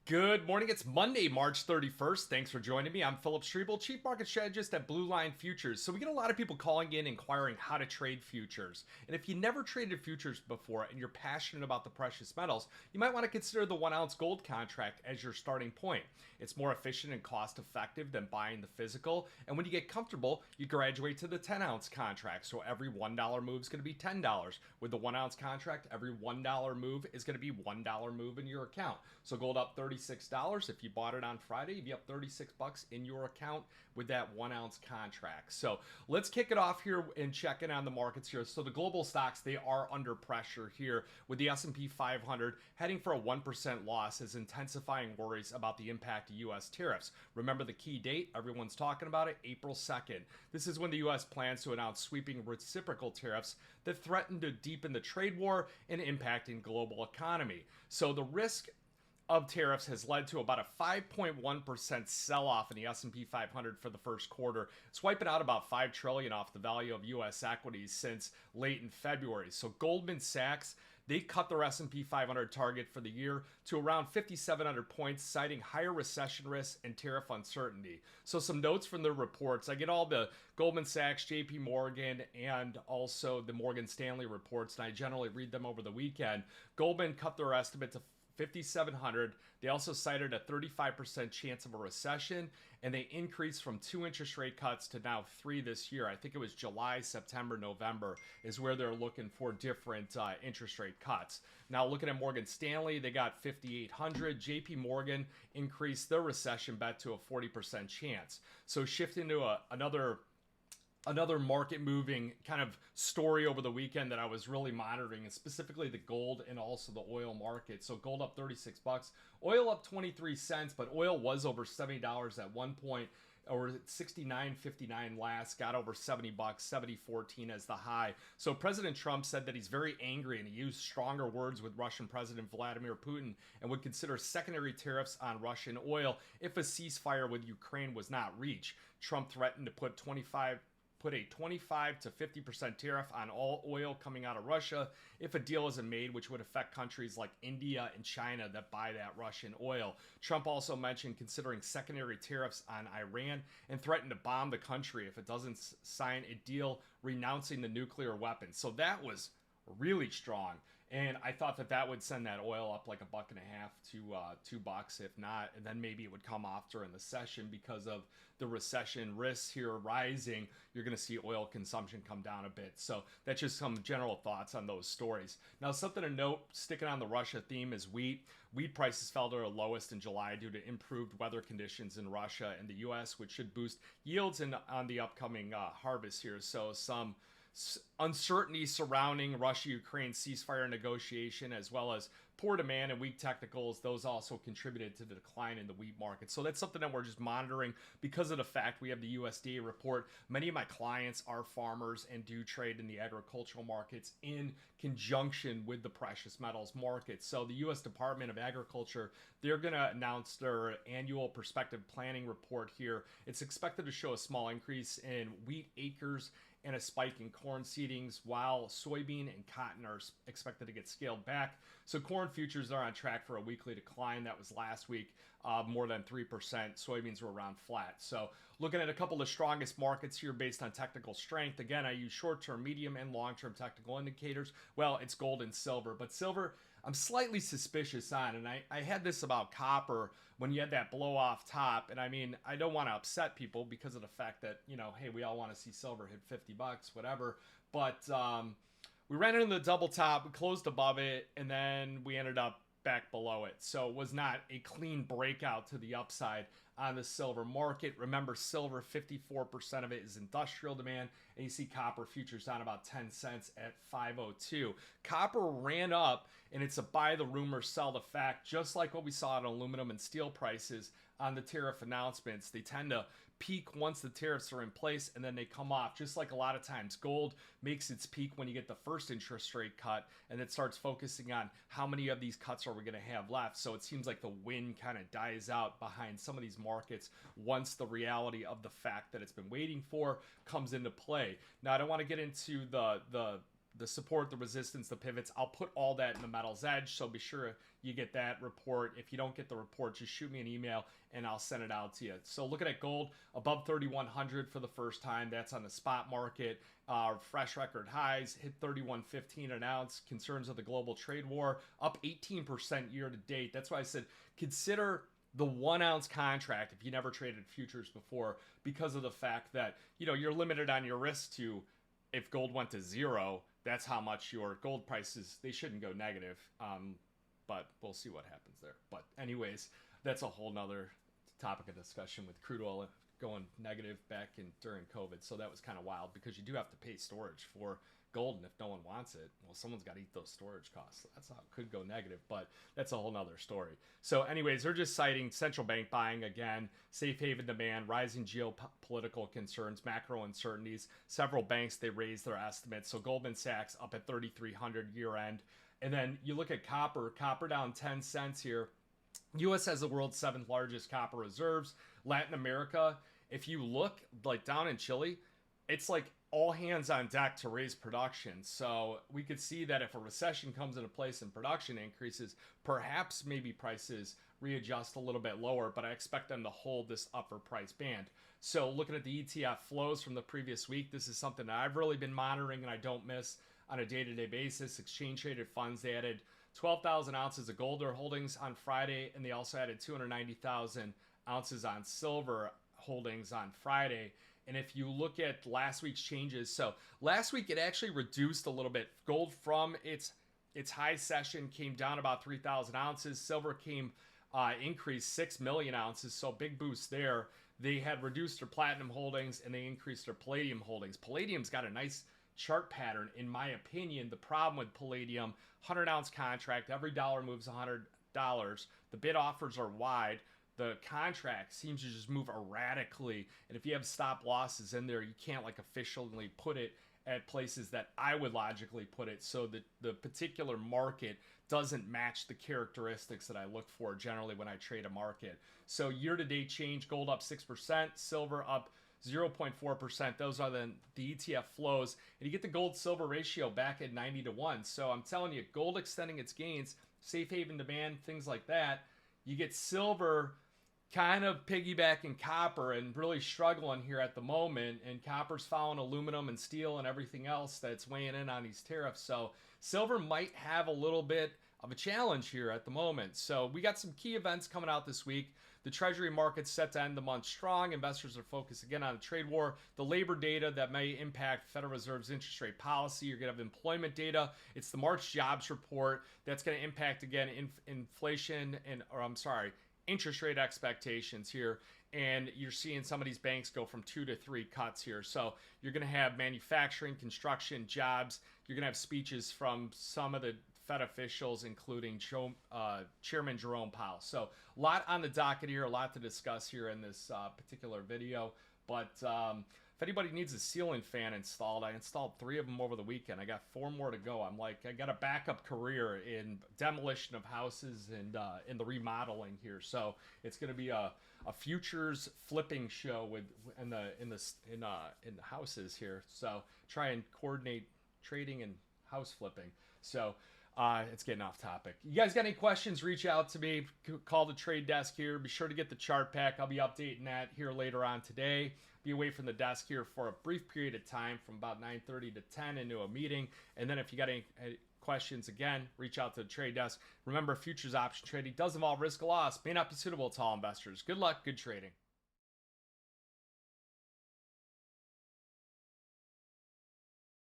Good morning. It's Monday, March 31st. Thanks for joining me. I'm Philip Streible, Chief Market Strategist at Blue Line Futures. So we get a lot of people calling in inquiring how to trade futures. And if you never traded futures before and you're passionate about the precious metals, you might want to consider the 1 ounce gold contract as your starting point. It's more efficient and cost effective than buying the physical. And when you get comfortable, you graduate to the 10 ounce contract. So every $1 move is going to be $10. With the 1 ounce contract, every $1 move is going to be $1 move in your account. So gold up $36. If you bought it on Friday, you'd be up $36 in your account with that 1 ounce contract. So let's kick it off here and check in on the markets here. So the global stocks, they are under pressure here with the S&P 500 heading for a 1% loss as intensifying worries about the impact of U.S. tariffs. Remember the key date? Everyone's talking about it, April 2nd. This is when the U.S. plans to announce sweeping reciprocal tariffs that threaten to deepen the trade war and impacting global economy. So the risk of tariffs has led to about a 5.1% sell-off in the S&P 500 for the first quarter. It's wiping out about $5 trillion off the value of U.S. equities since late in February. So Goldman Sachs, they cut their S&P 500 target for the year to around 5,700 points, citing higher recession risks and tariff uncertainty. So some notes from their reports. I get all the Goldman Sachs, JP Morgan, and also the Morgan Stanley reports, and I generally read them over the weekend. Goldman cut their estimate to 5,700. They also cited a 35% chance of a recession, and they increased from 2 interest rate cuts to now 3 this year. I think it was July, September, November is where they're looking for different interest rate cuts. Now, looking at Morgan Stanley, they got 5,800. JP Morgan increased their recession bet to a 40% chance. So shifting to another market moving kind of story over the weekend that I was really monitoring is specifically the gold and also the oil market. So gold up $36, oil up 23 cents, but oil was over $70 at one point, or 69.59 last, got over $70, 70.14 as the high. So President Trump said that he's very angry and he used stronger words with Russian President Vladimir Putin and would consider secondary tariffs on Russian oil if a ceasefire with Ukraine was not reached. Trump threatened to put a 25 to 50% tariff on all oil coming out of Russia if a deal isn't made, which would affect countries like India and China that buy that Russian oil. Trump also mentioned considering secondary tariffs on Iran and threatened to bomb the country if it doesn't sign a deal renouncing the nuclear weapons. So that was really strong, and I thought that would send that oil up like $1.50 to $2, if not, and then maybe it would come off during the session because of the recession risks here rising. You're going to see oil consumption come down a bit. So that's just some general thoughts on those stories. Now, something to note, sticking on the Russia theme, is wheat. Wheat prices fell to their lowest in July due to improved weather conditions in Russia and the U.S., which should boost yields on the upcoming harvest here. So some uncertainty surrounding Russia-Ukraine ceasefire negotiation, as well as poor demand and weak technicals, those also contributed to the decline in the wheat market. So that's something that we're just monitoring because of the fact we have the USDA report. Many of my clients are farmers and do trade in the agricultural markets in conjunction with the precious metals market. So the U.S. Department of Agriculture, they're going to announce their annual prospective planning report here. It's expected to show a small increase in wheat acres and a spike in corn seedings, while soybean and cotton are expected to get scaled back. So corn futures are on track for a weekly decline. That was last week, more than 3%. Soybeans were around flat. So looking at a couple of the strongest markets here based on technical strength. Again, I use short-term, medium, and long-term technical indicators. Well, it's gold and silver, but silver I'm slightly suspicious on, and I had this about copper when you had that blow off top, and I mean, I don't want to upset people because of the fact that, hey, we all want to see silver hit $50, whatever, but we ran into the double top, we closed above it, and then we ended up back below it. So it was not a clean breakout to the upside on the silver market. Remember, silver, 54% of it is industrial demand, and you see copper futures down about 10 cents at 502. Copper ran up, and it's a buy the rumor, sell the fact, just like what we saw in aluminum and steel prices on the tariff announcements. They tend to peak once the tariffs are in place, and then they come off, just like a lot of times gold makes its peak when you get the first interest rate cut, and it starts focusing on how many of these cuts are we going to have left. So it seems like the wind kind of dies out behind some of these markets once the reality of the fact that it's been waiting for comes into play. Now, I don't want to get into the the support, the resistance, the pivots. I'll put all that in the Metal's Edge, so be sure you get that report. If you don't get the report, just shoot me an email and I'll send it out to you. So looking at gold above 3,100 for the first time. That's on the spot market. Fresh record highs, hit 31.15 an ounce. Concerns of the global trade war, up 18% year to date. That's why I said consider the 1 ounce contract if you never traded futures before, because of the fact that, you know, you're limited on your risk to, if gold went to zero, that's how much your gold prices, they shouldn't go negative. But we'll see what happens there. But anyways, that's a whole nother topic of discussion with crude oil going negative back during COVID. So that was kind of wild, because you do have to pay storage for gold, and if no one wants it, well, someone's got to eat those storage costs. That's how it could go negative, but that's a whole nother story. So anyways, they're just citing central bank buying again, safe haven demand, rising geopolitical concerns, macro uncertainties. Several banks, they raised their estimates. So Goldman Sachs up at 3,300 year end. And then you look at copper down 10 cents here. U.S. has the world's 7th largest copper reserves. Latin America, if you look like down in Chile, it's like all hands on deck to raise production. So we could see that if a recession comes into place and production increases, perhaps maybe prices readjust a little bit lower, but I expect them to hold this upper price band. So looking at the ETF flows from the previous week, this is something that I've really been monitoring and I don't miss on a day-to-day basis. Exchange traded funds, they added 12,000 ounces of gold holdings on Friday, and they also added 290,000 ounces on silver holdings on Friday. And if you look at last week's changes, so last week it actually reduced a little bit. Gold from its high session came down about 3,000 ounces. Silver increased 6 million ounces, so big boost there. They had reduced their platinum holdings and they increased their palladium holdings. Palladium's got a nice chart pattern, in my opinion. The problem with palladium, 100-ounce contract, every dollar moves $100. The bid offers are wide. The contract seems to just move erratically, and if you have stop losses in there, you can't like officially put it at places that I would logically put it, so that the particular market doesn't match the characteristics that I look for generally when I trade a market. So year-to-date change, gold up 6%, silver up 0.4%. Those are the ETF flows, and you get the gold-silver ratio back at 90-1. So I'm telling you, gold extending its gains, safe haven demand, things like that. You get silver kind of piggybacking copper and really struggling here at the moment, and copper's following aluminum and steel and everything else that's weighing in on these tariffs. So silver might have a little bit of a challenge here at the moment. So we got some key events coming out this week. The Treasury market's set to end the month strong. Investors are focused again on the trade war. The labor data that may impact Federal Reserve's interest rate policy. You're going to have employment data. It's the March jobs report that's going to impact, again, inflation and, interest rate expectations here. And you're seeing some of these banks go from 2 to 3 cuts here. So you're going to have manufacturing, construction, jobs. You're going to have speeches from some of the Fed officials, including Chairman Jerome Powell. So a lot on the docket here, a lot to discuss here in this particular video. But if anybody needs a ceiling fan installed, I installed 3 of them over the weekend. I got 4 more to go. I got a backup career in demolition of houses and in the remodeling here. So it's going to be a futures flipping show in the houses here. So try and coordinate trading and house flipping. So it's getting off topic. You guys got any questions, reach out to me. Call the trade desk here. Be sure to get the chart pack. I'll be updating that here later on today. Be away from the desk here for a brief period of time from about 9:30 to 10 into a meeting. And then if you got any questions, again, reach out to the trade desk. Remember, futures option trading does involve risk of loss. May not be suitable to all investors. Good luck, good trading.